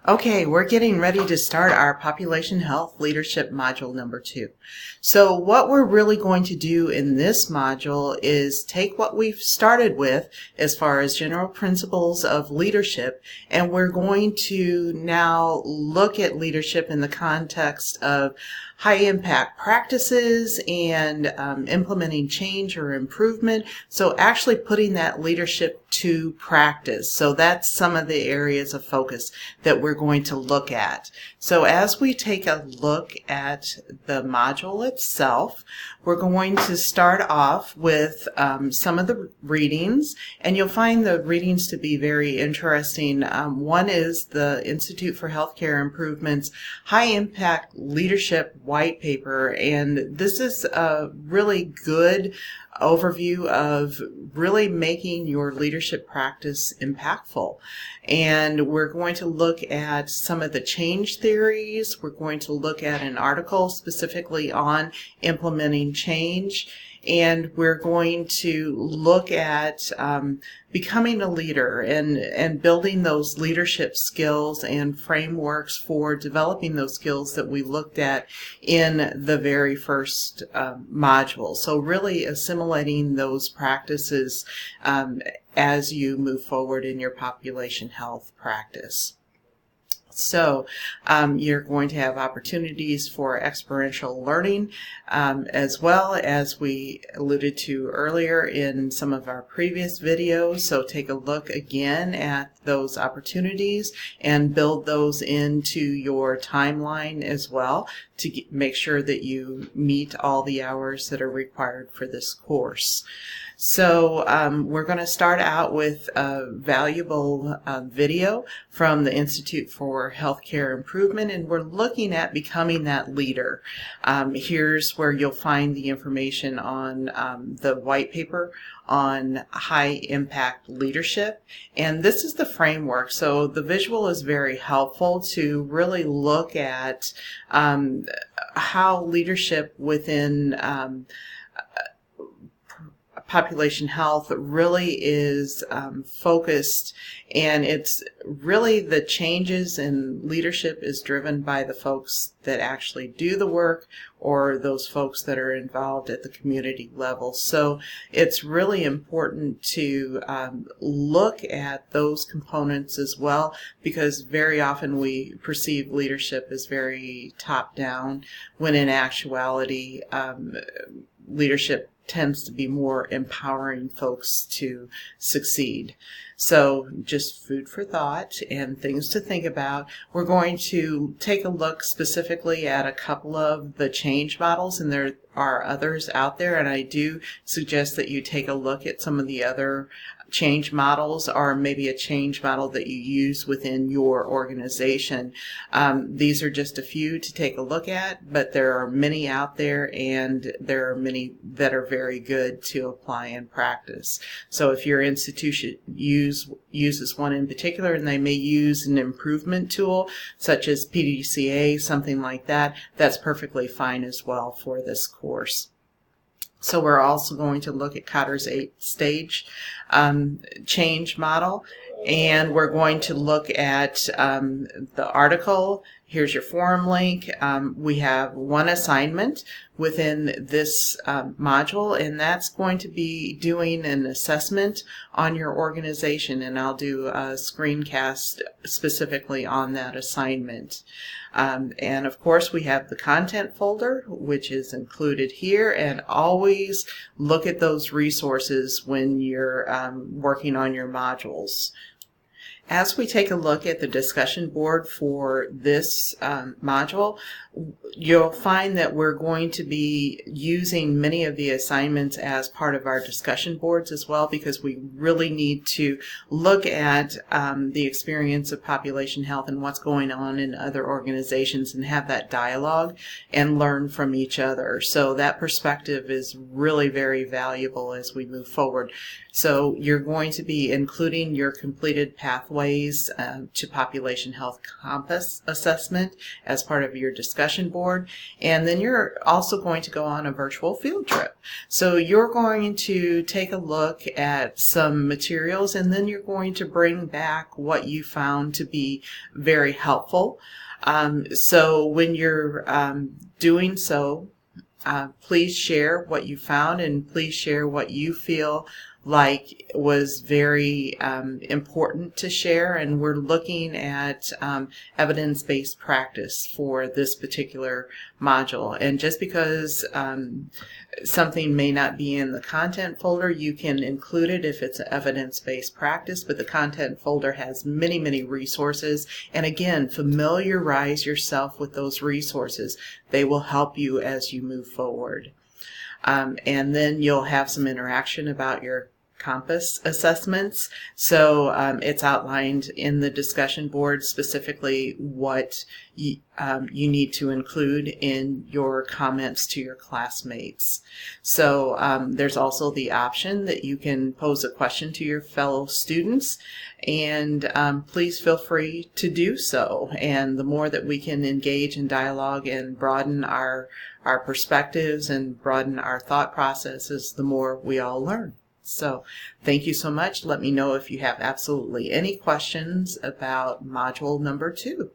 Okay, we're getting ready to start our Population Health Leadership Module number 2. So what we're really going to do in this module is take what we've started with as far as general principles of leadership, and we're going to now look at leadership in the context of high impact practices and implementing change or improvement. So actually putting that leadership to practice. So that's some of the areas of focus that we're going to look at. So as we take a look at the module itself, we're going to start off with some of the readings, and you'll find the readings to be very interesting. One is the Institute for Healthcare Improvement's High Impact Leadership White Paper, and this is a really good overview of really making your leadership practice impactful. And we're going to look at some of the change theories. We're going to look at an article specifically on implementing change. And we're going to look at becoming a leader and building those leadership skills and frameworks for developing those skills that we looked at in the very first module. So really assimilating those practices as you move forward in your population health practice. So you're going to have opportunities for experiential learning as well, as we alluded to earlier in some of our previous videos. So take a look again at those opportunities and build those into your timeline as well to make sure that you meet all the hours that are required for this course. So we're going to start out with a valuable video from the Institute for Healthcare Improvement, and we're looking at becoming that leader. Here's where you'll find the information on the white paper on high impact leadership, and this is the framework. So the visual is very helpful to really look at how leadership within population health really is focused, and it's really the changes in leadership is driven by the folks that actually do the work or those folks that are involved at the community level. So it's really important to look at those components as well, because very often we perceive leadership as very top down, when in actuality leadership tends to be more empowering folks to succeed. So just food for thought and things to think about. We're going to take a look specifically at a couple of the change models, and there are others out there, and I do suggest that you take a look at some of the other change models, or maybe a change model that you use within your organization. These are just a few to take a look at, but there are many out there, and there are many that are very good to apply in practice. So if your institution uses one in particular, and they may use an improvement tool such as PDCA, something like that, that's perfectly fine as well for this course. So we're also going to look at Kotter's 8-stage change model, and we're going to look at the article. Here's your forum link. We have one assignment within this module, and that's going to be doing an assessment on your organization, and I'll do a screencast specifically on that assignment. And of course we have the content folder, which is included here, and always look at those resources when you're working on your modules. As we take a look at the discussion board for this module, you'll find that we're going to be using many of the assignments as part of our discussion boards as well, because we really need to look at the experience of population health and what's going on in other organizations and have that dialogue and learn from each other. So that perspective is really very valuable as we move forward. So you're going to be including your completed pathway pathways to population health compass assessment as part of your discussion board. And then you're also going to go on a virtual field trip. So you're going to take a look at some materials, and then you're going to bring back what you found to be very helpful. So when you're doing so, please share what you found, and please share what you feel like was very important to share. And we're looking at evidence-based practice for this particular module. And just because something may not be in the content folder, you can include it if it's an evidence-based practice, but the content folder has many, many resources. And again, familiarize yourself with those resources. They will help you as you move forward. And then you'll have some interaction about your compass assessments. So it's outlined in the discussion board specifically what you need to include in your comments to your classmates. So there's also the option that you can pose a question to your fellow students, and please feel free to do so. And the more that we can engage in dialogue and broaden our perspectives and broaden our thought processes, the more we all learn. So thank you so much. Let me know if you have absolutely any questions about module number 2.